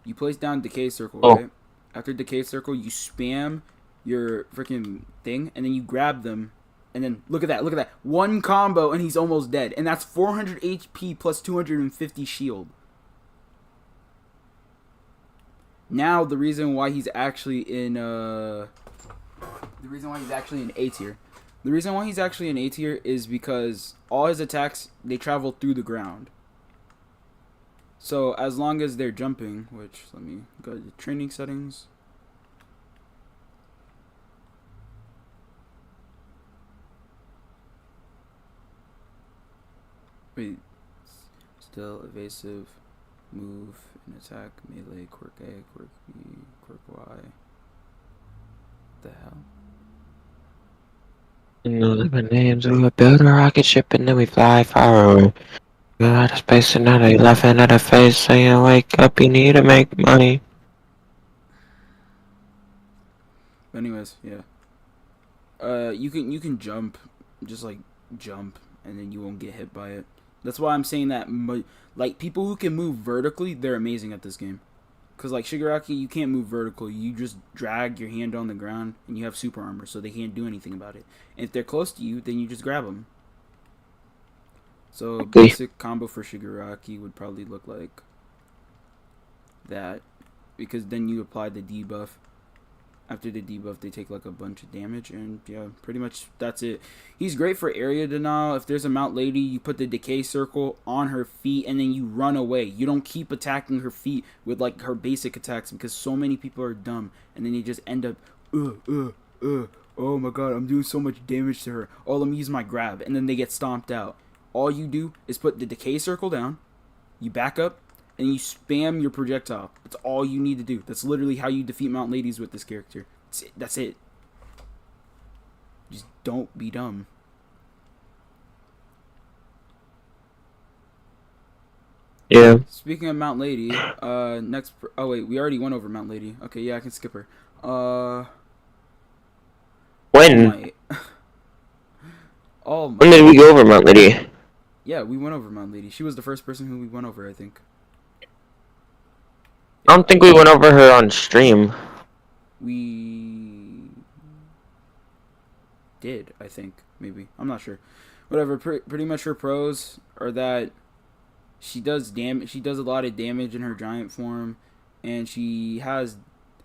You place down decay circle, Oh. right? After decay circle, you spam your freaking thing, and then you grab them, and then look at that, one combo, and he's almost dead, and that's 400 HP plus 250 shield. Now the reason why he's actually in A tier. The reason why he's actually in A tier is because all his attacks they travel through the ground. So as long as they're jumping, which let me go to the training settings. Wait, still evasive, move, and attack, melee, quirk A, quirk B, quirk Y. What the hell? The names we would build a rocket ship and then we fly far away. Go out of space and now they laughing at a face saying, "Wake up, you need to make money." But anyways, yeah. You can jump, just like jump, and then you won't get hit by it. That's why I'm saying that, like people who can move vertically, they're amazing at this game. Cause like Shigaraki, you can't move vertical. You just drag your hand on the ground, and you have super armor, so they can't do anything about it. And if they're close to you, then you just grab them. So Okay. basic combo for Shigaraki would probably look like that, because then you apply the debuff. After the debuff, they take like a bunch of damage, and yeah, pretty much that's it. He's great for area denial. If there's a Mount Lady, you put the decay circle on her feet, and then you run away. You don't keep attacking her feet with like her basic attacks, because so many people are dumb, and then they just end up, oh my god, I'm doing so much damage to her. Oh, let me use my grab, and then they get stomped out. All you do is put the decay circle down, you back up, and you spam your projectile. That's all you need to do. That's literally how you defeat Mount Ladies with this character. That's it. Just don't be dumb. Yeah. Speaking of Mount Lady, next. Oh wait, we already went over Mount Lady. Okay, yeah, I can skip her. All When? Might. All When Might. did we go over Mount Lady? Yeah, we went over Mount Lady. She was the first person who we went over, I think. I don't think we went over her on stream. We did, I think, maybe. I'm not sure. Whatever. Pretty much her pros are that she does damage. She does a lot of damage in her giant form, and she has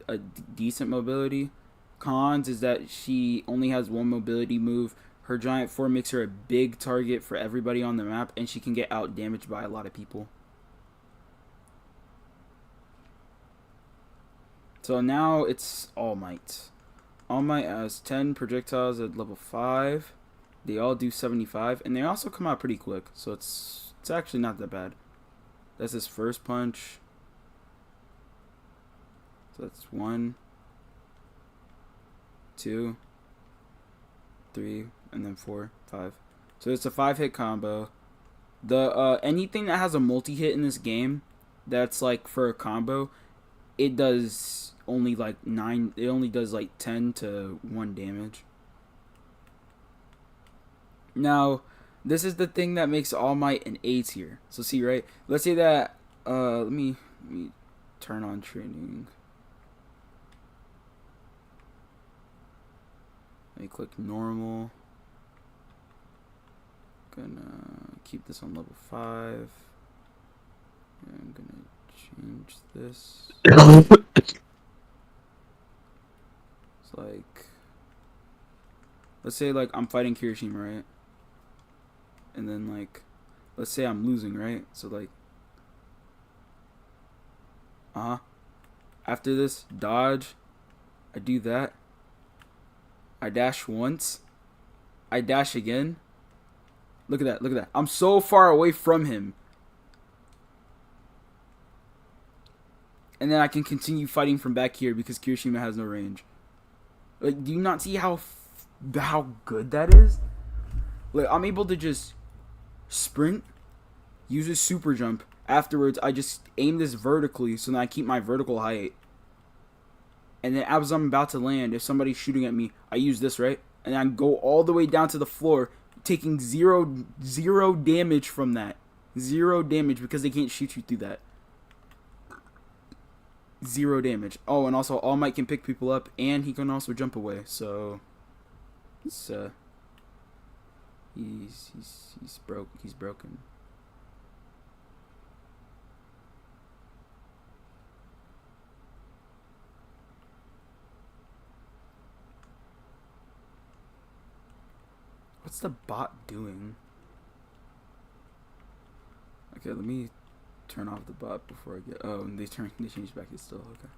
a decent mobility. Cons is that she only has one mobility move. Her giant form makes her a big target for everybody on the map, and she can get out damaged by a lot of people. So now it's All Might. All Might has 10 projectiles at level 5. They all do 75, and they also come out pretty quick, so it's actually not that bad. That's his first punch. So that's 1, 2, 3, and then 4, 5. So it's a 5-hit combo. The anything that has a multi-hit in this game, that's like for a combo, it does only like 9. It only does like 10 to 1 damage. Now, this is the thing that makes All Might an A tier. So see, right? Let's say that let me turn on training. Let me click normal. Gonna keep this on level 5. And I'm gonna change this. It's like, let's say like I'm fighting Kirishima, right? And then like, let's say I'm losing, right? So like, after this, dodge. I do that. I dash once. I dash again. Look at that. Look at that. I'm so far away from him. and then I can continue fighting from back here because Kirishima has no range. Like, do you not see how good that is? Like, I'm able to just sprint, use a super jump. Afterwards, I just aim this vertically so that I keep my vertical height. And then as I'm about to land, if somebody's shooting at me, I use this, right? And I go all the way down to the floor, taking zero damage from that. 0 damage because they can't shoot you through that. 0 damage. Oh, and also All Might can pick people up, and he can also jump away. So it's he's broken. What's the bot doing? Okay, let me turn off the bot before I get. Oh, and they changed back. It's still okay.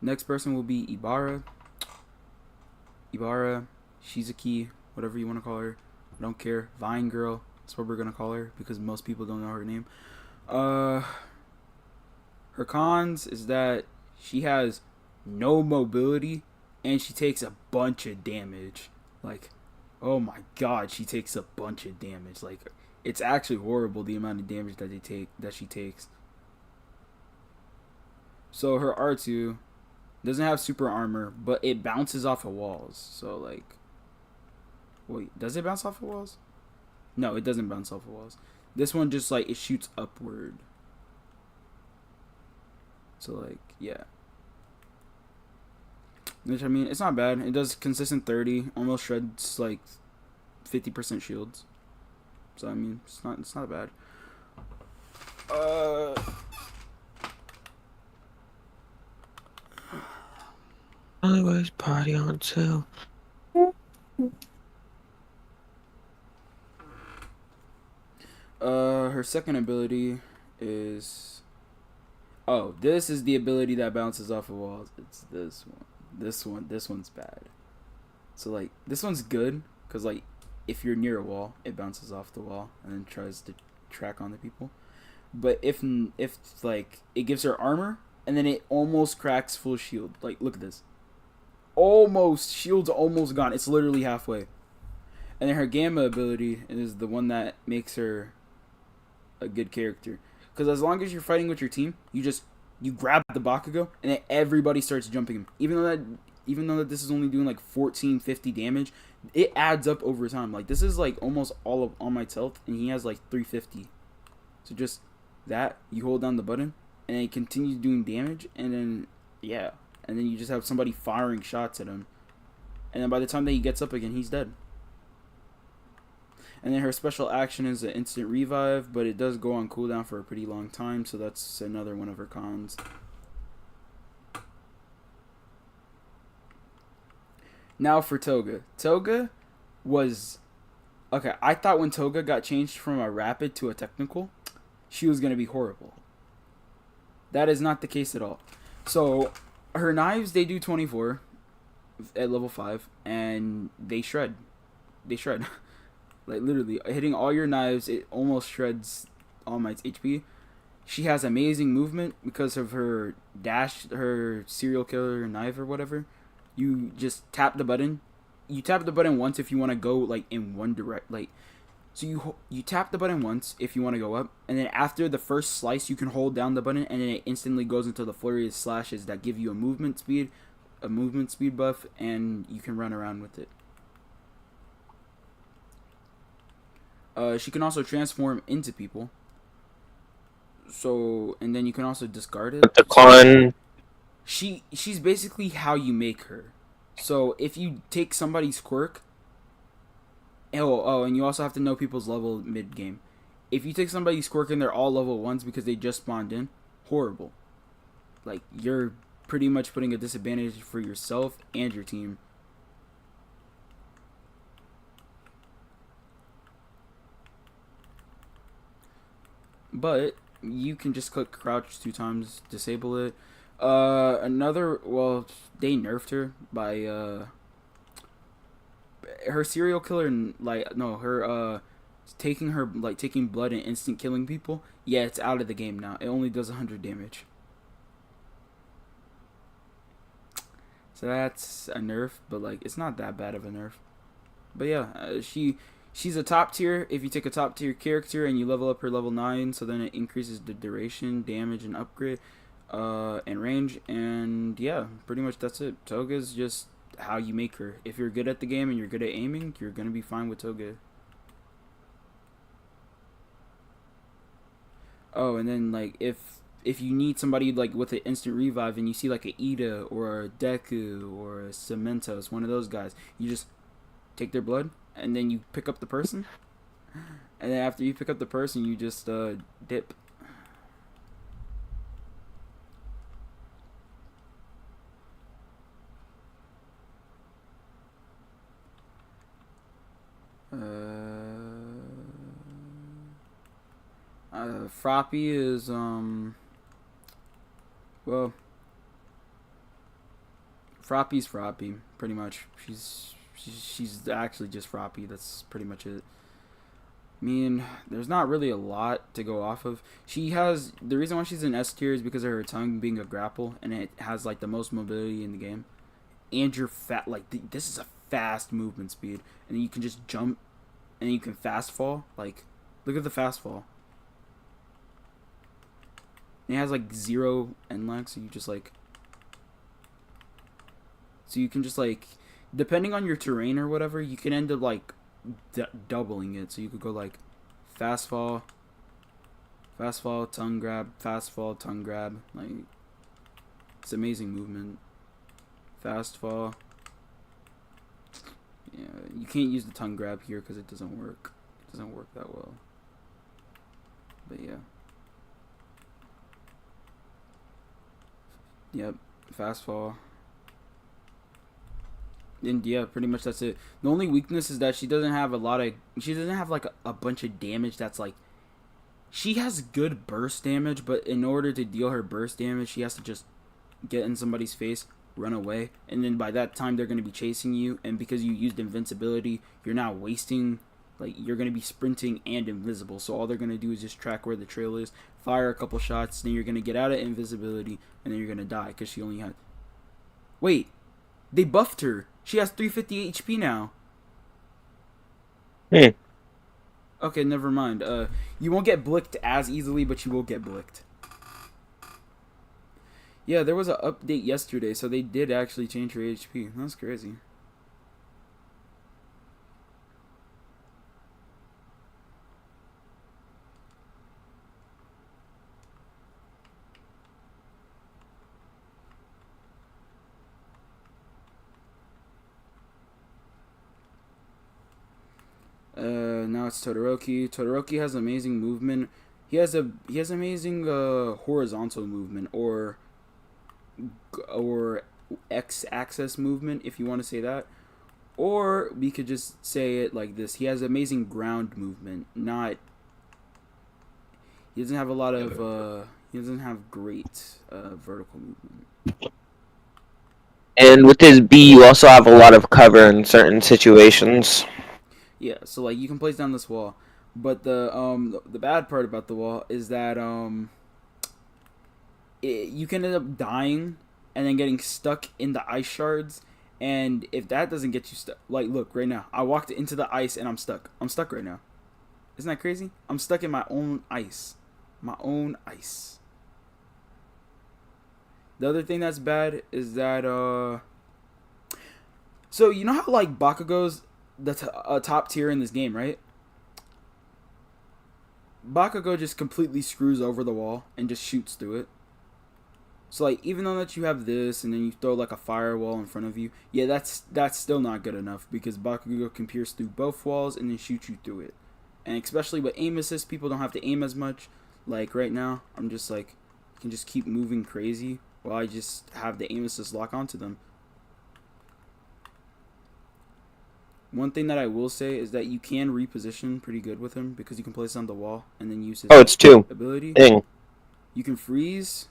Next person will be Ibarra, Shizuki, whatever you want to call her. I don't care. Vine Girl. That's what we're gonna call her because most people don't know her name. Her cons is that she has no mobility and she takes a bunch of damage. Like, oh my god, she takes a bunch of damage. Like, it's actually horrible the amount of damage that she takes. So her R2 doesn't have super armor, but it bounces off of walls. So like, wait, does it bounce off of walls? No, it doesn't bounce off of walls. This one just like it shoots upward. So like, yeah. Which, I mean, it's not bad. It does consistent 30, almost shreds like 50% shields. So I mean, it's not bad. Always party on sale. Her second ability is. Oh, this is the ability that bounces off of walls. It's this one. This one's bad. So like, this one's good because like, if you're near a wall, it bounces off the wall and then tries to track on the people. But if like it gives her armor and then it almost cracks full shield. Like, look at this. Almost shield's almost gone. It's literally halfway. And then her gamma ability is the one that makes her a good character. Because as long as you're fighting with your team, you grab the Bakugo and then everybody starts jumping him. Even though that this is only doing like 1450 damage, it adds up over time. Like, this is like almost all of All Might's health, and he has like 350. So just that, you hold down the button, and then it continues doing damage, and then yeah, and then you just have somebody firing shots at him, and then by the time that he gets up again, he's dead. And then her special action is an instant revive, but it does go on cooldown for a pretty long time, so that's another one of her cons. Now for Toga. Toga was... Okay, I thought when Toga got changed from a rapid to a technical, she was going to be horrible. That is not the case at all. So, her knives, they do 24 at level 5, and they shred. They shred. Like, literally, hitting all your knives, it almost shreds All Might's HP. She has amazing movement because of her dash, her serial killer knife or whatever. You just tap the button. You tap the button once if you want to go, like, in one direct, like... So you tap the button once if you want to go up, and then after the first slice, you can hold down the button, and then it instantly goes into the flurry of slashes that give you a movement speed buff, and you can run around with it. She can also transform into people. So, and then you can also discard it. But the con... She's basically how you make her. So, if you take somebody's quirk... Oh, and you also have to know people's level mid-game. If you take somebody's quirk and they're all level 1s because they just spawned in, horrible. Like, you're pretty much putting a disadvantage for yourself and your team. But you can just click crouch 2 times, disable it. They nerfed her by her serial killer, her taking blood and instant killing people, yeah, it's out of the game now. It only does 100 damage. So that's a nerf, but like it's not that bad of a nerf. But yeah, she's a top tier. If you take a top tier character and you level up her level 9, so then it increases the duration, damage, and upgrade, and range. And yeah, pretty much that's it. Toga's just how you make her. If you're good at the game and you're good at aiming, you're gonna be fine with Toga. Oh, and then like if you need somebody like with an instant revive and you see like a Ida or a Deku or a Cementos, one of those guys, you just take their blood and then you pick up the person. And then after you pick up the person, you just dip. Froppy is well, Froppy's Froppy pretty much. She's actually just Froppy. That's pretty much it. I mean, there's not really a lot to go off of. She has the reason why she's in S tier is because of her tongue being a grapple, and it has like the most mobility in the game. And you're fat. Like this is a fast movement speed, and then you can just jump, and then you can fast fall. Like, look at the fast fall. And it has like 0 end lag, so you just like, so you can just like, depending on your terrain or whatever, you can end up like doubling it. So you could go like fast fall, tongue grab, fast fall, tongue grab. Like, it's amazing movement. Fast fall. Yeah, you can't use the tongue grab here because it doesn't work. It doesn't work that well. But yeah. Yep, fast fall. And yeah, pretty much that's it. The only weakness is that she doesn't have like a bunch of damage that's like, she has good burst damage, but in order to deal her burst damage, she has to just get in somebody's face, run away, and then by that time they're going to be chasing you, and because you used invincibility, you're now wasting, like, you're going to be sprinting and invisible, so all they're going to do is just track where the trail is, fire a couple shots, then you're going to get out of invisibility, and then you're going to die, because she only had... Wait, they buffed her. She has 350 HP now. Hmm. Okay, never mind. You won't get blicked as easily, but you will get blicked. Yeah, there was an update yesterday, so they did actually change her HP. That's crazy. Now it's Todoroki. Todoroki has amazing movement. He has amazing horizontal movement or x-axis movement, if you want to say that. Or we could just say it like this: he has amazing ground movement. He doesn't have a lot of he doesn't have great vertical movement. And with his B, you also have a lot of cover in certain situations. Yeah, so like you can place down this wall, but the bad part about the wall is that you can end up dying and then getting stuck in the ice shards, and if that doesn't get you stuck, like look right now, I walked into the ice and I'm stuck. I'm stuck right now. Isn't that crazy? I'm stuck in my own ice. My own ice. The other thing that's bad is that so you know how like Bakugo's the top tier in this game, right? Bakugo just completely screws over the wall and just shoots through it. So like even though that you have this and then you throw like a firewall in front of you, yeah, that's still not good enough because Bakugo can pierce through both walls and then shoot you through it. And especially with aim assist, people don't have to aim as much. Like right now, I'm just like, I can just keep moving crazy while I just have the aim assist lock onto them. One thing that I will say is that you can reposition pretty good with him because you can place on the wall and then use his It's 2. ability. Dang. You can freeze.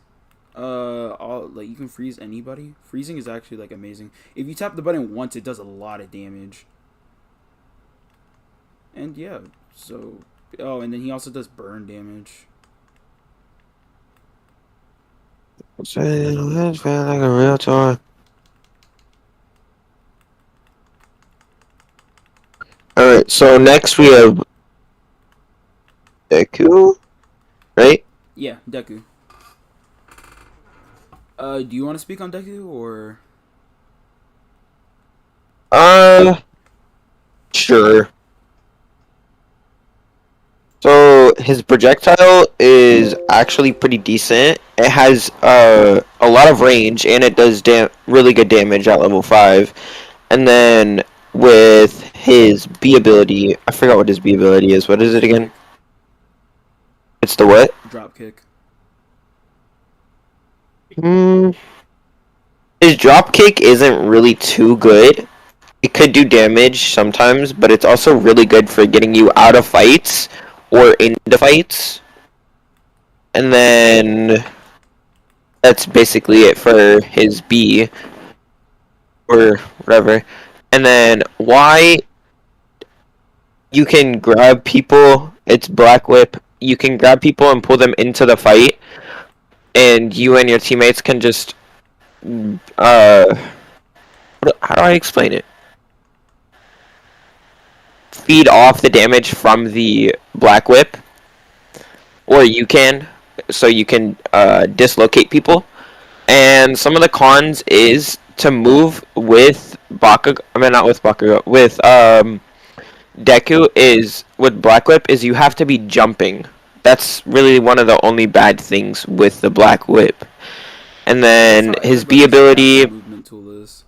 You can freeze anybody. Freezing is actually like amazing. If you tap the button once, it does a lot of damage. And yeah, So, oh, and then he also does burn damage. It's feeling like a real toy. Alright, so next we have Deku, right? Yeah, Deku. Do you want to speak on Deku or? Uh, sure. So his projectile is actually pretty decent. It has a lot of range and it does really good damage at level 5. And then with his B ability, I forgot what his B ability is. What is it Super again? kick, It's the what? drop kick. Hmm. His drop kick isn't really too good. It could do damage sometimes, but it's also really good for getting you out of fights or into fights. And then that's basically it for his B or whatever. And then why you can grab people, it's Black Whip. You can grab people and pull them into the fight, and you and your teammates can just uh how do I explain it? Feed off the damage from the Black Whip, or you can, so you can dislocate people. And some of the cons is to move with Bakugo. I mean, not with Bakugo. With Deku is with Black Whip is you have to be jumping. That's really one of the only bad things with the Black Whip. And That's then how his B everybody's adaptive ability. movement tool is.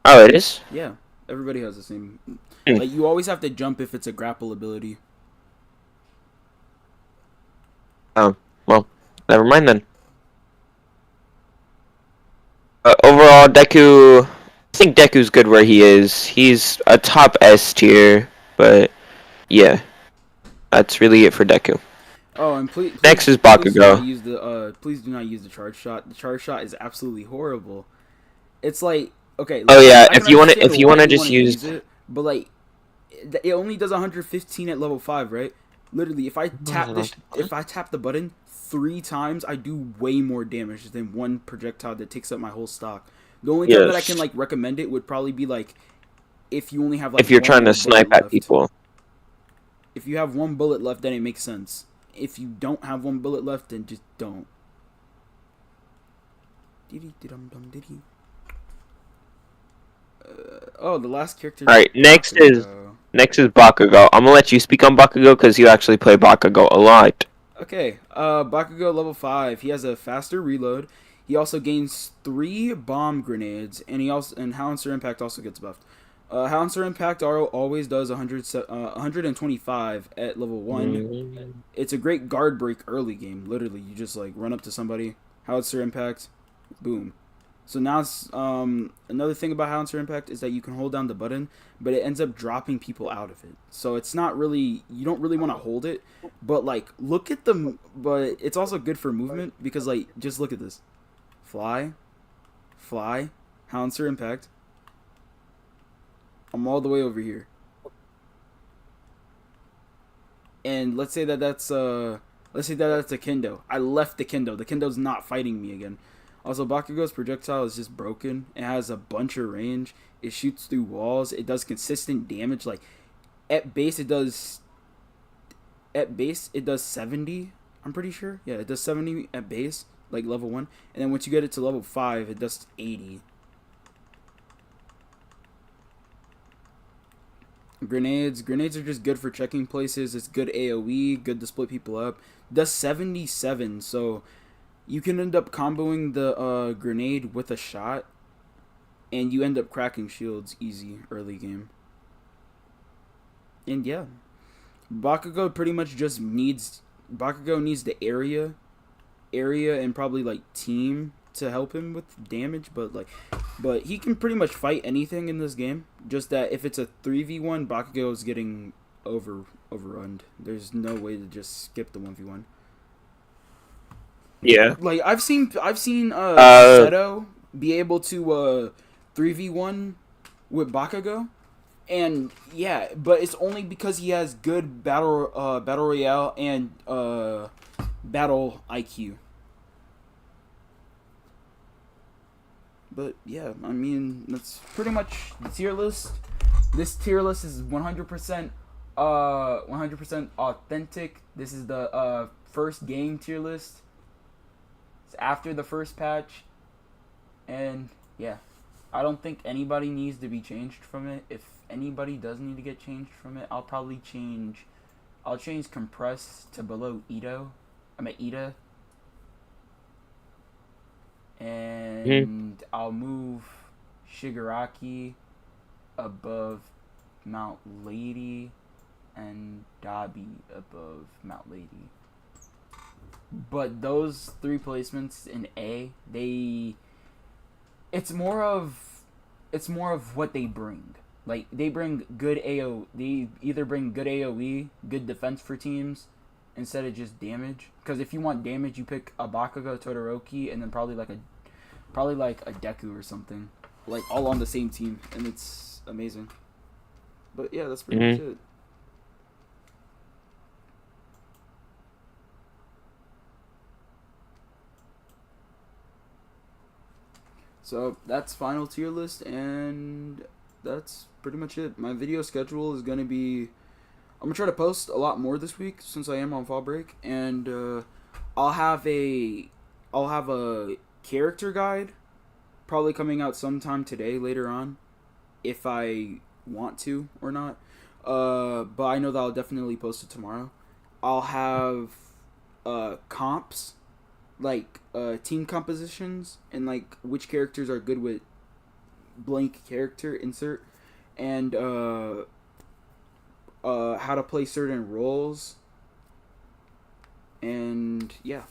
Oh, it is. Yeah, everybody has the same. Hmm. Like you always have to jump if it's a grapple ability. Oh, well, never mind then. Overall, Deku. I think Deku's good where he is. He's a top S tier, but yeah, that's really it for Deku. Oh, and Next is please do not Bakugo. use the please do not use the charge shot. The charge shot is absolutely horrible. It's like okay, Oh like yeah, I can if understand you why wanna you want just to use. use it, but like it only does 115 at level 5, right? Literally, if I tap the button 3 times, I do way more damage than one projectile that takes up my whole stock. The only time that I can Yes. like recommend it would probably be like if you only have like If you're one trying more to bullet snipe at left. people. If you have one bullet left, then it makes sense. If you don't have one bullet left, then just don't. Oh, the last character is Alright, Bakugo. next is Bakugo. I'm gonna let you speak on Bakugo because you actually play Bakugo a lot. Okay, Bakugo level 5. He has a faster reload. He also gains 3 bomb grenades, and Howitzer Impact also gets buffed. Howitzer Impact always does 125 at level 1. It's a great guard break early game. Literally, you just like run up to somebody, Howitzer Impact, boom. So now it's, another thing about Howitzer Impact is that you can hold down the button, but it ends up dropping people out of it. So it's not really, you don't really want to hold it, but like look at the, but it's also good for movement because like just look at this, fly, fly, Howitzer Impact. I'm all the way over here, and let's say that that's a Kendo. I left the Kendo. The Kendo's not fighting me again. Also, Bakugo's projectile is just broken. It has a bunch of range. It shoots through walls. It does consistent damage. Like at base, it does 70. I'm pretty sure. Yeah, it does 70 at base, like level 1. And then once you get it to level 5, it does 80. Grenades are just good for checking places. It's good AoE, good to split people up. Does 77, so you can end up comboing the grenade with a shot, and you end up cracking shields easy early game. And yeah, Bakugo needs the area and probably like team to help him with damage, but he can pretty much fight anything in this game. Just that if it's a 3v1, Bakugo is getting overrun. There's no way to just skip the 1v1. Yeah. Like I've seen Uh, Seto be able to 3v1 with Bakugo, And yeah, but it's only because he has good battle royale and battle IQ. But yeah, I mean that's pretty much the tier list. This tier list is 100% 100% authentic. This is the first game tier list. It's after the first patch, and yeah, I don't think anybody needs to be changed from it. If anybody does need to get changed from it, I'll probably change. I'll change compress to below Ito. I'm at Ida, Mhm. and I'll move Shigaraki above Mount Lady and Dabi above Mount Lady. But those three placements in A, it's more of what they bring. Like they bring good AO. They either bring good AOE, good defense for teams, instead of just damage. Because if you want damage, you pick a Bakugo, Todoroki, and then probably like a Deku or something, like all on the same team, and it's amazing. But yeah, that's pretty much Mhm. it. So that's final tier list, and that's pretty much it. My video schedule is gonna be. I'm gonna try to post a lot more this week since I am on fall break, and I'll have a I'll have a character guide probably coming out sometime today later on, if I want to or not. But I know that I'll definitely post it tomorrow. I'll have comps, like team compositions, and like which characters are good with blank character insert, and how to play certain roles, and yeah.